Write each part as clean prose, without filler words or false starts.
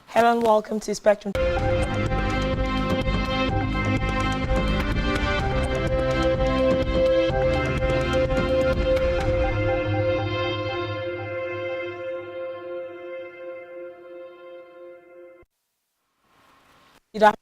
Hello and welcome to Spectrum. Good afternoon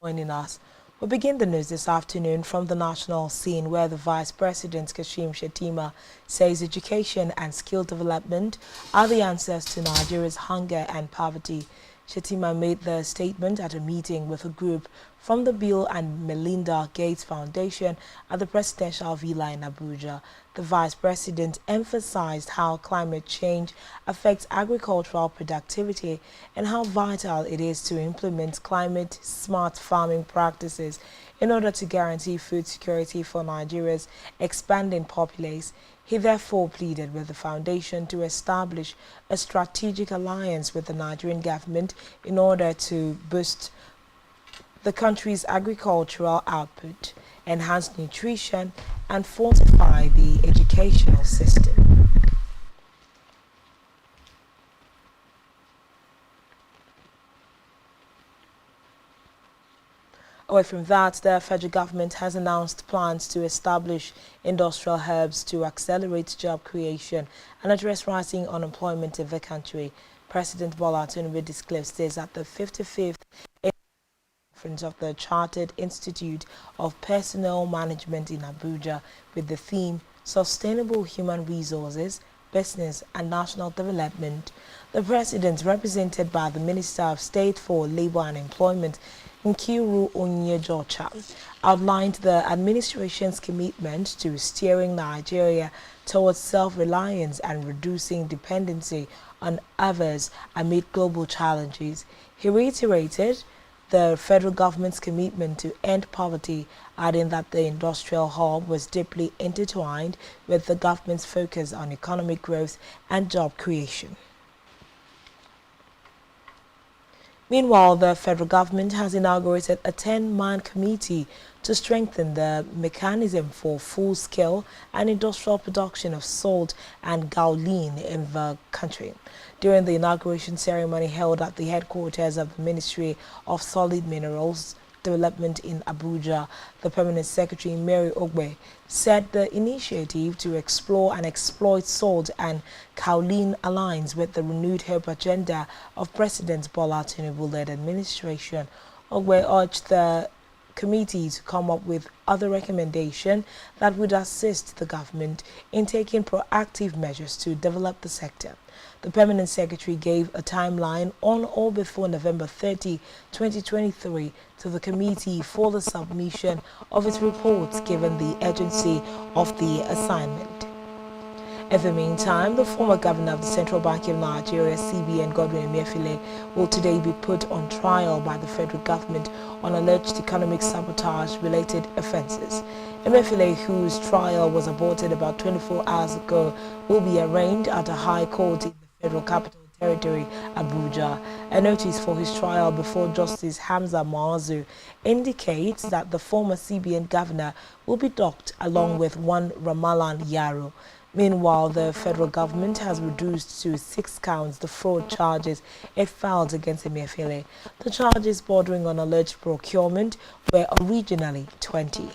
for joining us. We begin the news this afternoon from the national scene where the Vice President Kashim Shettima says education and skill development are the answers to Nigeria's hunger and poverty. Shettima made the statement at a meeting with a group from the Bill and Melinda Gates Foundation at the Presidential Villa in Abuja. The Vice President emphasized how climate change affects agricultural productivity and how vital it is to implement climate-smart farming practices in order to guarantee food security for Nigeria's expanding populace. He therefore pleaded with the foundation to establish a strategic alliance with the Nigerian government in order to boost the country's agricultural output, enhance nutrition, and fortify the educational system. Away from that, the federal government has announced plans to establish industrial hubs to accelerate job creation and address rising unemployment in the country. President Bola Tinubu disclosed this at the 55th conference of the Chartered Institute of Personnel Management in Abuja with the theme Sustainable Human Resources, Business and National Development. The president, represented by the Minister of State for Labor and Employment, Nkiru Onyejocha, outlined the administration's commitment to steering Nigeria towards self-reliance and reducing dependency on others amid global challenges. He reiterated the federal government's commitment to end poverty, adding that the industrial hub was deeply intertwined with the government's focus on economic growth and job creation. Meanwhile, the federal government has inaugurated a 10-man committee to strengthen the mechanism for full-scale and industrial production of salt and gasoline in the country. During the inauguration ceremony held at the headquarters of the Ministry of Solid Minerals Development in Abuja, the Permanent Secretary Mary Ogbe said the initiative to explore and exploit salt and kaolin aligns with the renewed hope agenda of President Bola Tinubu-led administration. Ogbe urged the committee to come up with other recommendations that would assist the government in taking proactive measures to develop the sector. The Permanent Secretary gave a timeline on or before November 30, 2023 to the committee for the submission of its reports given the urgency of the assignment. In the meantime, the former governor of the Central Bank of Nigeria, CBN, Godwin Emefiele, will today be put on trial by the federal government on alleged economic sabotage-related offences. Emefiele, whose trial was aborted about 24 hours ago, will be arraigned at a high court in the Federal Capital Territory, Abuja. A notice for his trial before Justice Hamza Mazu indicates that the former CBN governor will be docked along with one Ramalan Yaro. Meanwhile, the federal government has reduced to 6 counts the fraud charges it filed against Emefiele. The charges bordering on alleged procurement were originally 20.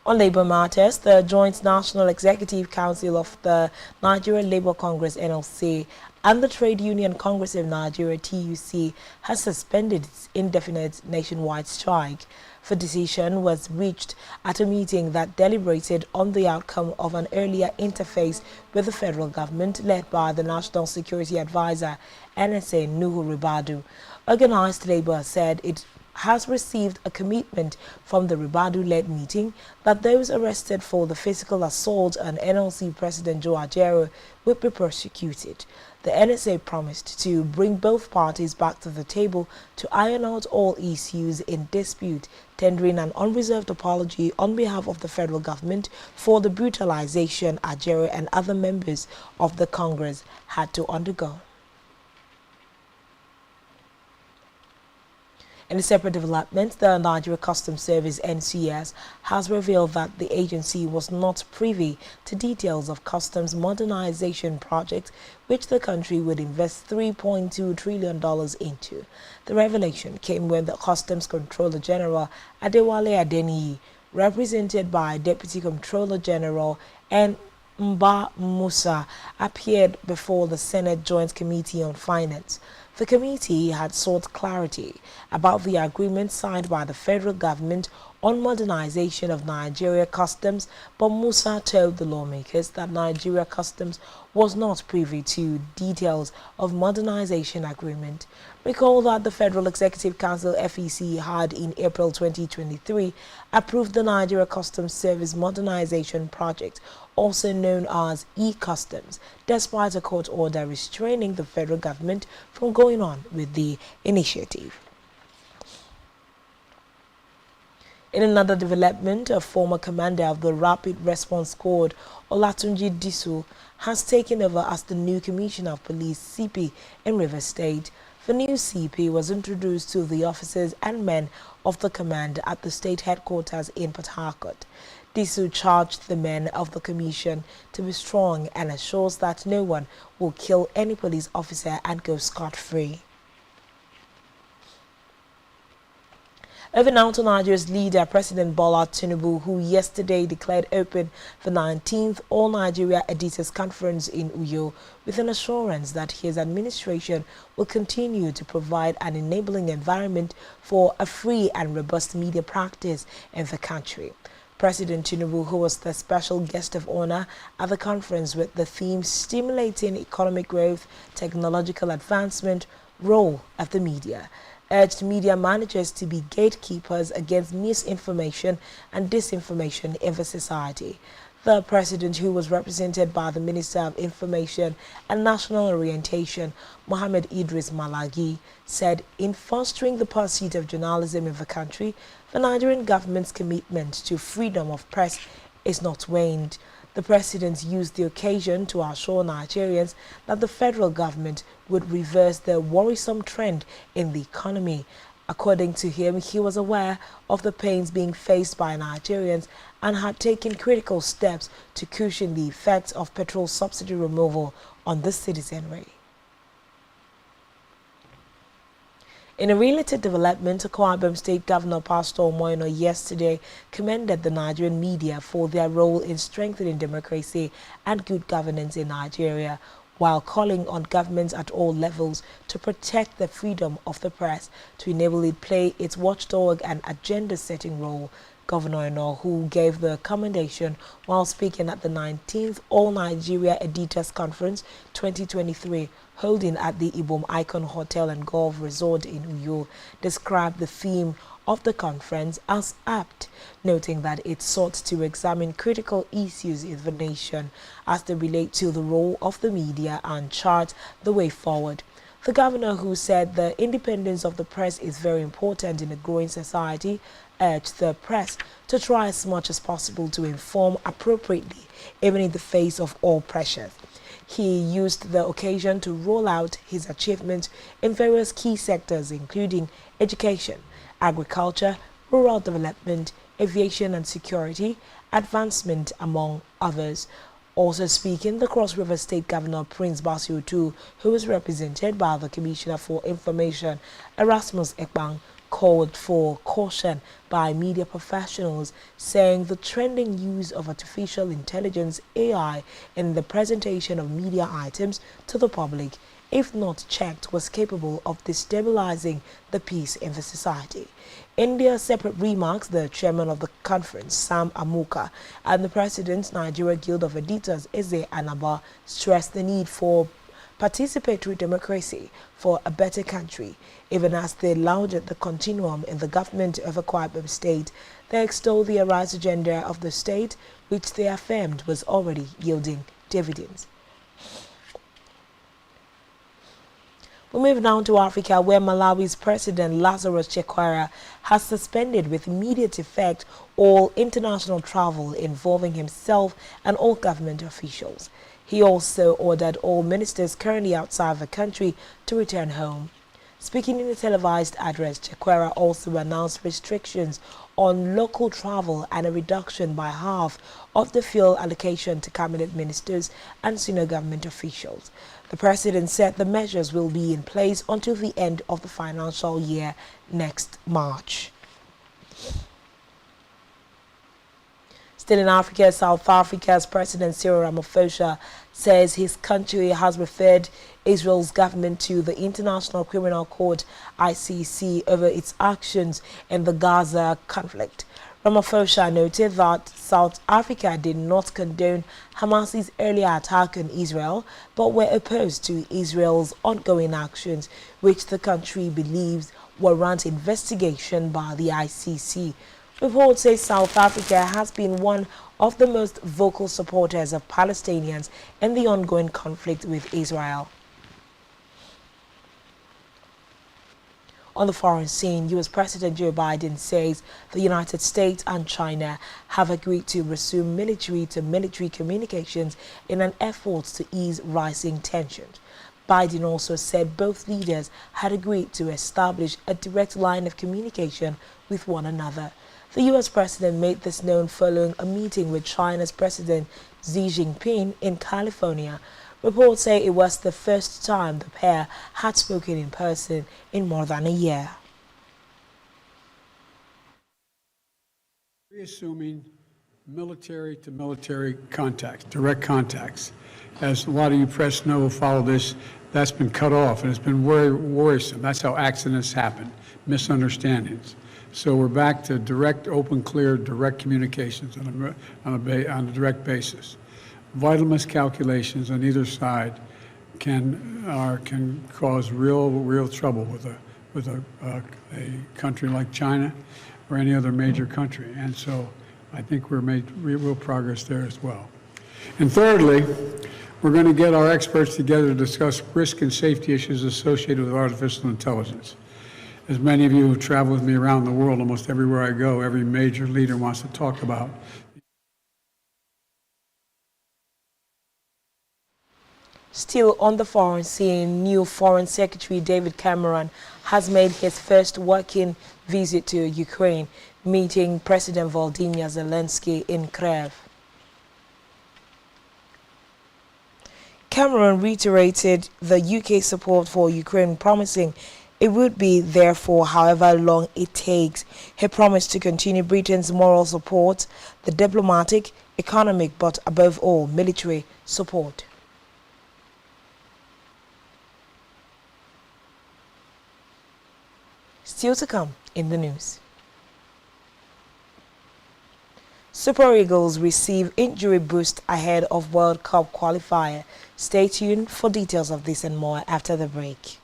On labour matters, the Joint National Executive Council of the Nigerian Labour Congress (NLC) and the Trade Union Congress of Nigeria (TUC) has suspended its indefinite nationwide strike. The decision was reached at a meeting that deliberated on the outcome of an earlier interface with the federal government led by the National Security Advisor (NSA) Nuhu Ribadu. Organized Labour said it has received a commitment from the Ribadu-led meeting that those arrested for the physical assault on NLC President Joe Ajaero will be prosecuted. The NSA promised to bring both parties back to the table to iron out all issues in dispute, tendering an unreserved apology on behalf of the federal government for the brutalization Ajaero and other members of the Congress had to undergo. In a separate development, the Nigeria Customs Service (NCS) has revealed that the agency was not privy to details of customs modernization project which the country would invest $3.2 trillion into. The revelation came when the Customs Controller General Adewale Adeniyi, represented by Deputy Comptroller General N. Mba Musa, appeared before the Senate Joint Committee on Finance. The committee had sought clarity about the agreement signed by the federal government on modernization of Nigeria Customs, but Musa told the lawmakers that Nigeria Customs was not privy to details of modernization agreement. Recall that the Federal Executive Council (FEC) had in April 2023 approved the Nigeria Customs Service Modernization Project, also known as e-Customs, despite a court order restraining the federal government from going on with the initiative. In another development, a former commander of the Rapid Response Squad, Olatunji Disu, has taken over as the new Commissioner of Police (CP) in Rivers State. The new CP was introduced to the officers and men of the command at the state headquarters in Port Harcourt. Disu charged the men of the commission to be strong and assures that no one will kill any police officer and go scot-free. Over now to Nigeria's leader, President Bola Tinubu, who yesterday declared open the 19th All Nigeria Editors Conference in Uyo with an assurance that his administration will continue to provide an enabling environment for a free and robust media practice in the country. President Tinubu, who was the special guest of honor at the conference with the theme Stimulating Economic Growth, Technological Advancement, Role of the Media, urged media managers to be gatekeepers against misinformation and disinformation in the society. The president, who was represented by the Minister of Information and National Orientation, Mohammed Idris Malagi, said in fostering the pursuit of journalism in the country, the Nigerian government's commitment to freedom of press is not waned. The president used the occasion to assure Nigerians that the federal government would reverse the worrisome trend in the economy. According to him, he was aware of the pains being faced by Nigerians and had taken critical steps to cushion the effects of petrol subsidy removal on the citizenry. In a related development, Akwa Ibom State Governor Pastor Omoyeno yesterday commended the Nigerian media for their role in strengthening democracy and good governance in Nigeria, while calling on governments at all levels to protect the freedom of the press to enable it play its watchdog and agenda-setting role. Governor Eno, who gave the commendation while speaking at the 19th All Nigeria Editors Conference 2023, holding at the Ibom Icon Hotel and Golf Resort in Uyo, described the theme of the conference as apt, noting that it sought to examine critical issues in the nation as they relate to the role of the media and chart the way forward. The governor, who said the independence of the press is very important in a growing society, urged the press to try as much as possible to inform appropriately, even in the face of all pressures. He used the occasion to roll out his achievements in various key sectors, including education, agriculture, rural development, aviation and security, advancement, among others. Also speaking, the Cross River State Governor Prince Bassey Otu, who was represented by the Commissioner for Information, Erasmus Ekpang, called for caution by media professionals, saying the trending use of artificial intelligence (AI) in the presentation of media items to the public, if not checked, was capable of destabilizing the peace in the society. In their separate remarks, the chairman of the conference, Sam Amuka, and the president, Nigeria Guild of Editors, Eze Anaba, stressed the need for participatory democracy for a better country. Even as they lauded the continuum in the government of Akwa Ibom State, they extolled the Arise agenda of the state, which they affirmed was already yielding dividends. We move now to Africa, where Malawi's President Lazarus Chakwera has suspended with immediate effect all international travel involving himself and all government officials. He also ordered all ministers currently outside the country to return home. Speaking in a televised address, Chakwera also announced restrictions on local travel and a reduction by half of the fuel allocation to cabinet ministers and senior government officials. The president said the measures will be in place until the end of the financial year next March. Still in Africa, South Africa's President Cyril Ramaphosa says his country has referred Israel's government to the International Criminal Court (ICC) over its actions in the Gaza conflict. Ramaphosa noted that South Africa did not condone Hamas's earlier attack on Israel, but were opposed to Israel's ongoing actions, which the country believes warrant investigation by the ICC. Reports say South Africa has been one of the most vocal supporters of Palestinians in the ongoing conflict with Israel. On the foreign scene, U.S. President Joe Biden says the United States and China have agreed to resume military-to-military communications in an effort to ease rising tensions. Biden also said both leaders had agreed to establish a direct line of communication with one another. The U.S. president made this known following a meeting with China's President Xi Jinping in California. Reports say it was the first time the pair had spoken in person in more than a year. Reassuming military-to-military contacts, direct contacts. As a lot of you press know, follow this, that's been cut off, and it's been very worrisome. That's how accidents happen, misunderstandings. So we're back to direct, open, clear, direct communications on a direct basis. Vital miscalculations on either side can cause real trouble with a country like China or any other major country. And so I think we're made real progress there as well. And thirdly, we're going to get our experts together to discuss risk and safety issues associated with artificial intelligence. As many of you who travel with me around the world, almost everywhere I go, every major leader wants to talk about. Still on the foreign scene, new Foreign Secretary David Cameron has made his first working visit to Ukraine, meeting President Volodymyr Zelensky in Kyiv. Cameron reiterated the UK support for Ukraine, promising it would be there for however long it takes. He promised to continue Britain's moral support, the diplomatic, economic, but above all, military support. Still to come in the news. Super Eagles receive injury boost ahead of World Cup qualifier. Stay tuned for details of this and more after the break.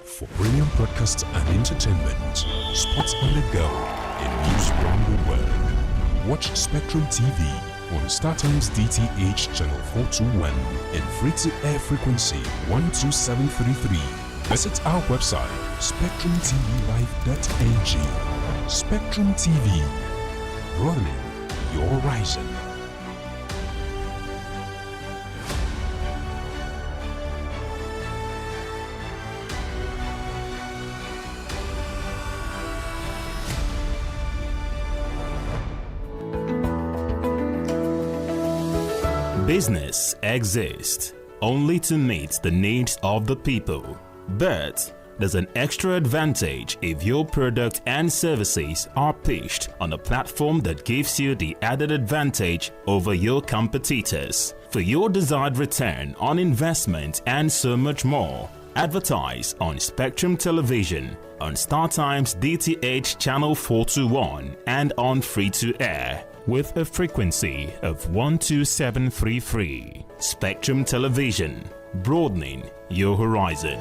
For brilliant broadcasts and entertainment, sports on the go, and news from the world. Watch Spectrum TV on StarTimes DTH channel 421 and free-to-air frequency 12733. Visit our website SpectrumTVLive.ng. Spectrum TV, broadening your horizon. Business exists only to meet the needs of the people, but there's an extra advantage if your product and services are pitched on a platform that gives you the added advantage over your competitors. For your desired return on investment and so much more, advertise on Spectrum Television, on StarTimes DTH channel 421 and on free-to-air with a frequency of 12733. Spectrum Television, broadening your horizon.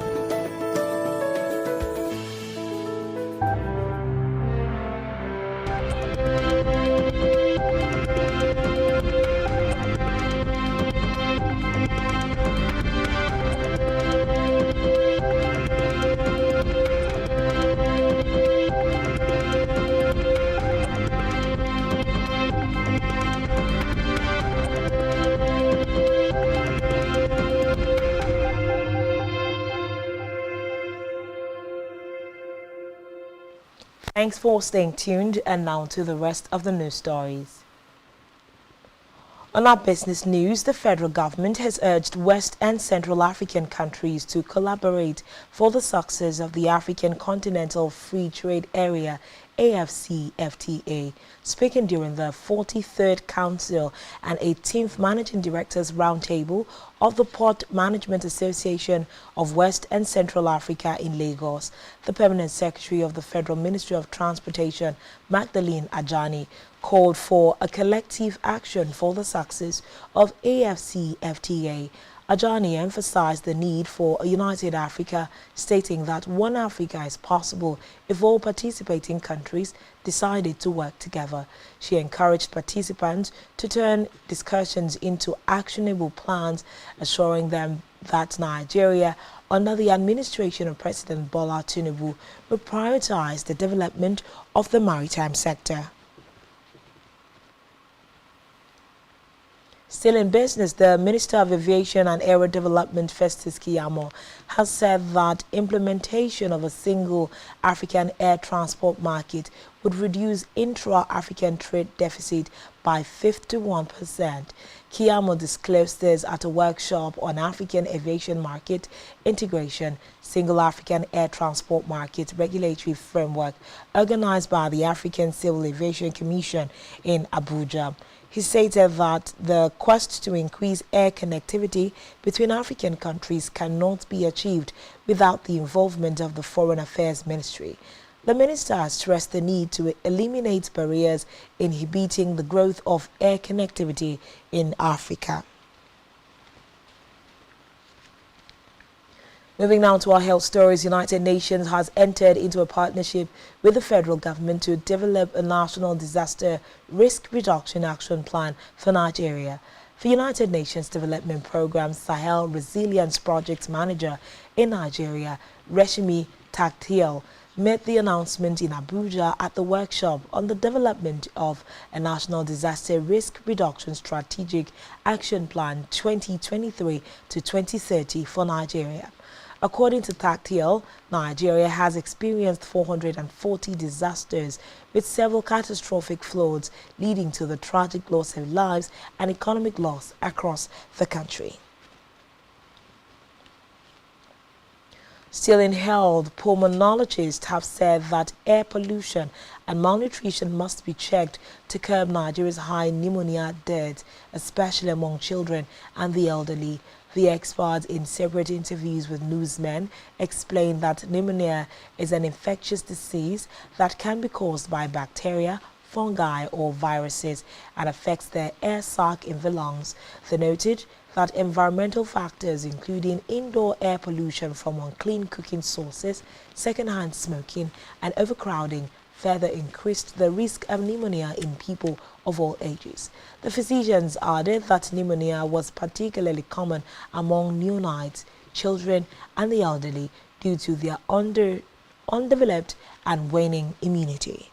Thanks for staying tuned, and now to the rest of the news stories. On our business news, the federal government has urged West and Central African countries to collaborate for the success of the African Continental Free Trade Area AfCFTA. Speaking during the 43rd Council and 18th Managing Directors Roundtable of the Port Management Association of West and Central Africa in Lagos, the Permanent Secretary of the Federal Ministry of Transportation, Magdalene Ajani, called for a collective action for the success of AfCFTA. Ajani emphasized the need for a united Africa, stating that one Africa is possible if all participating countries decided to work together. She encouraged participants to turn discussions into actionable plans, assuring them that Nigeria, under the administration of President Bola Tinubu, will prioritize the development of the maritime sector. Still in business, the Minister of Aviation and Aero Development, Festus Keyamo, has said that implementation of a single African air transport market would reduce intra-African trade deficit by 51%. Keyamo disclosed this at a workshop on African aviation market integration, single African air transport market regulatory framework, organized by the African Civil Aviation Commission in Abuja. He stated that the quest to increase air connectivity between African countries cannot be achieved without the involvement of the Foreign Affairs Ministry. The minister stressed the need to eliminate barriers inhibiting the growth of air connectivity in Africa. Moving now to our health stories, United Nations has entered into a partnership with the federal government to develop a national disaster risk reduction action plan for Nigeria. The United Nations Development Programme Sahel Resilience Project Manager in Nigeria, Reshimi Taktiel, made the announcement in Abuja at the workshop on the development of a National Disaster Risk Reduction Strategic Action Plan 2023 to 2030 for Nigeria. According to Taktiel, Nigeria has experienced 440 disasters with several catastrophic floods leading to the tragic loss of lives and economic loss across the country. Still in health, pulmonologists have said that air pollution and malnutrition must be checked to curb Nigeria's high pneumonia deaths, especially among children and the elderly. The experts, in separate interviews with newsmen, explained that pneumonia is an infectious disease that can be caused by bacteria, fungi or viruses and affects the air sac in the lungs. They noted that environmental factors including indoor air pollution from unclean cooking sources, secondhand smoking and overcrowding further increased the risk of pneumonia in people of all ages. The physicians added that pneumonia was particularly common among neonates, children and the elderly due to their undeveloped and waning immunity.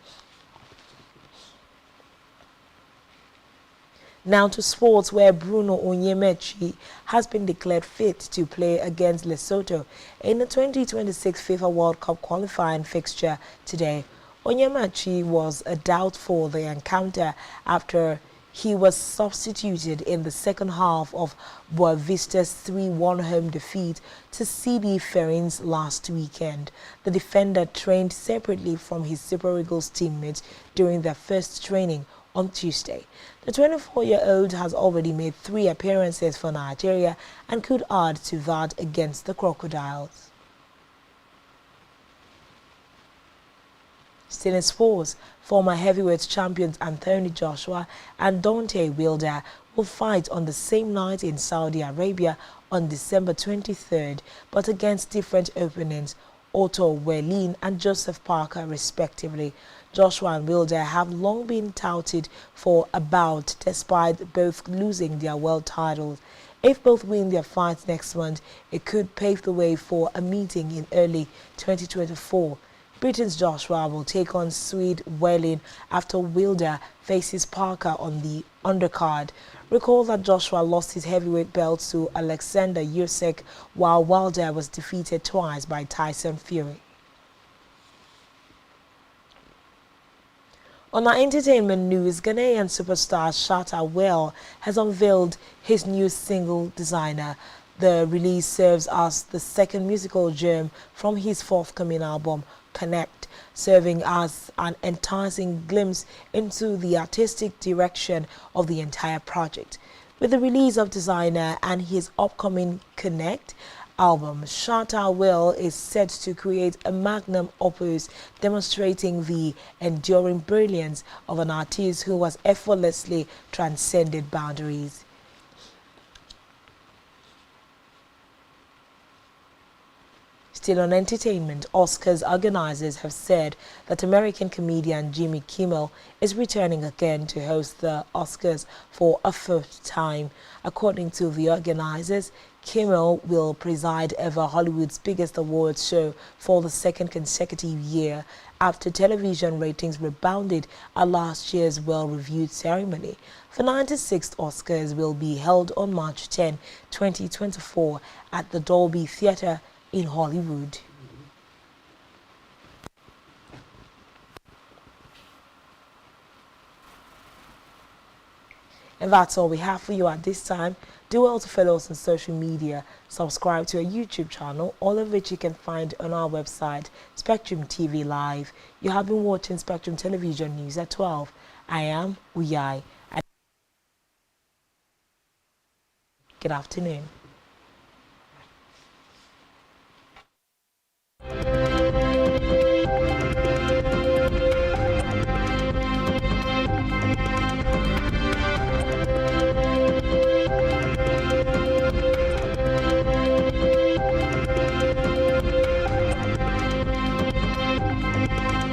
Now to sports, where Bruno Onyemaechi has been declared fit to play against Lesotho in the 2026 FIFA World Cup qualifying fixture today. Onyemaechi was a doubt for the encounter after he was substituted in the second half of Boa Vista's 3-1 home defeat to CB Ferrins last weekend. The defender trained separately from his Super Eagles teammates during their first training on Tuesday. The 24-year-old has already made 3 appearances for Nigeria and could add to that against the Crocodiles. Still in sports, former heavyweight champions Anthony Joshua and Deontay Wilder will fight on the same night in Saudi Arabia on December 23rd, but against different opponents, Otto Wallin and Joseph Parker respectively. Joshua and Wilder have long been touted for a bout despite both losing their world titles. If both win their fights next month, it could pave the way for a meeting in early 2024. Britain's Joshua will take on Swede Wallin after Wilder faces Parker on the undercard. Recall that Joshua lost his heavyweight belt to Alexander Usyk, while Wilder was defeated twice by Tyson Fury. On our entertainment news, Ghanaian superstar Shatta Well has unveiled his new single, Designer. The release serves as the second musical gem from his forthcoming album, Connect, serving as an enticing glimpse into the artistic direction of the entire project. With the release of Designer and his upcoming Connect album, Shatta Will is set to create a magnum opus demonstrating the enduring brilliance of an artist who has effortlessly transcended boundaries. Still on entertainment, Oscars organizers have said that American comedian Jimmy Kimmel is returning again to host the Oscars for a fifth time. According to the organizers, Kimmel will preside over Hollywood's biggest awards show for the second consecutive year after television ratings rebounded at last year's well-reviewed ceremony. The 96th Oscars will be held on March 10, 2024 at the Dolby Theatre in Hollywood. And that's all we have for you at this time. Do well to follow us on social media, subscribe to our YouTube channel, all of which you can find on our website, Spectrum TV Live. You have been watching Spectrum Television News at 12. I am Uyai. Good afternoon.